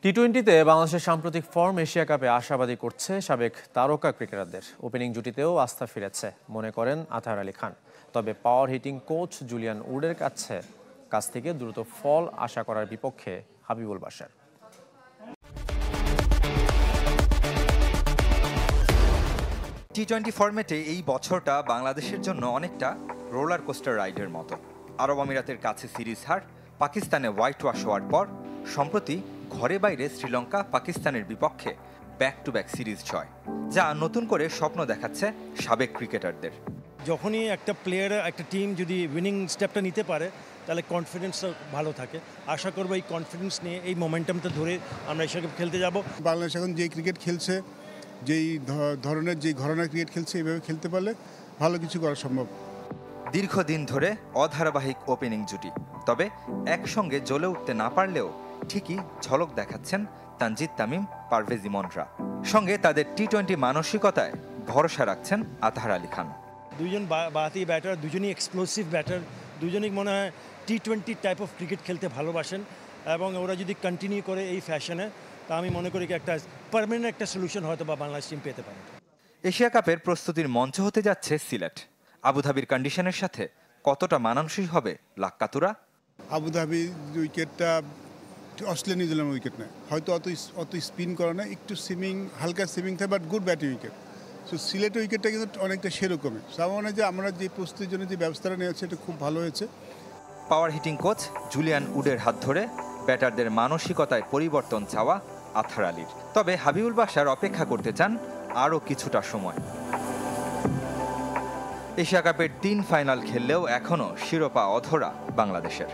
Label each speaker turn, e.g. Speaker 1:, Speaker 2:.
Speaker 1: টি-20তে বাংলাদেশের সাম্প্রতিক form Asia কাপে আশাবাদী করছে সাবেক তারকা ক্রিকেটারদের। ওপেনিং জুটিতেও আস্থা ফিরেছে মনে করেন আতহার আলী খান। তবে পাওয়ার হিটিং কোচ জুলিয়ান উডের কাছ থেকে দ্রুত ফল আশা করার বিপক্ষে হাবিবুল বাশার।
Speaker 2: টি-20 ফরম্যাটে এই বছরটা বাংলাদেশের জন্য অনেকটা রোলার কোস্টার রাইডের মতো। আরব আমিরাতের কাছে সিরিজ হার, পাকিস্তানে হোয়াইট ওয়াশ হওয়ার পর সম্প্রতি ঘরে বাইরে শ্রীলঙ্কা পাকিস্তানের বিপক্ষে ব্যাক টু ব্যাক সিরিজ জয়, যা নতুন করে স্বপ্ন দেখাচ্ছে সাবেক ক্রিকেটারদের।
Speaker 3: যখনই একটা প্লেয়ার একটা টিম যদি উইনিং স্টেপটা নিতে পারে তাহলে কনফিডেন্সটা ভালো থাকে। আশা করবো এই কনফিডেন্স নিয়ে এই মোমেন্টামটা ধরে আমরা এশিয়া কাপ খেলতে যাব।
Speaker 4: বাংলাদেশ এখন যে ক্রিকেট খেলছে, যেই ধরনের যে ঘরানার ক্রিকেট খেলছে, এইভাবে খেলতে পারলে ভালো কিছু করা সম্ভব।
Speaker 2: দীর্ঘদিন ধরে অধারাবাহিক ওপেনিং জুটি, তবে একসঙ্গে জ্বলে উঠতে না পারলেও ঠিকই ঝলক দেখাচ্ছেন তানজিদ তামিম, পারভেজ ইমনরা। সঙ্গে তাদের টি-20 মানসিকতায় ভরসা রাখছেন আতহার আলী খান।
Speaker 3: দুজন বাতি ব্যাটার, দুজনই এক্সপ্লোসিভ ব্যাটার, দুজনই মনে হয় টি-20 টাইপ অফ ক্রিকেট খেলতে ভালোবাসেন এবং ওরা যদি কন্টিনিউ করে এই ফ্যাশনে, তা আমি মনে করি একটা পার্মানেন্ট একটা সলিউশন হয়তো বা বাংলাদেশ টিম পেতে পারে।
Speaker 2: এশিয়া কাপের প্রস্তুতির মঞ্চ হতে যাচ্ছে সিলেট। আবুধাবির কন্ডিশনের সাথে কতটা মানানসই হবে লাক্কাতুরা?
Speaker 4: আবুধাবি উইকেটটা অস্ট্রেলিয়া নিউজিল্যান্ড উইকেট নেয়, হয়তো অত স্পিন করে না, একটু সুইমিং, হালকা সুইমিং থাকে, but good batting wicket. So সিলেটের উইকেটটা কিন্তু অনেকটা সেরকমই। আমার মনে হয় যে আমরা যে প্রস্তুতির জন্য যে ব্যবস্থাটা নিয়েছি এটা খুব ভালো হয়েছে।
Speaker 2: পাওয়ার হিটিং কোচ জুলিয়ান উডের হাত ধরে ব্যাটারদের মানসিকতায় পরিবর্তন চাওয়া আতহার আলীর। তবে হাবিবুল বাশার অপেক্ষা করতে চান আরও কিছুটা সময়। এশিয়া কাপের 3 ফাইনাল খেললেও এখনও শিরোপা অধরা বাংলাদেশের।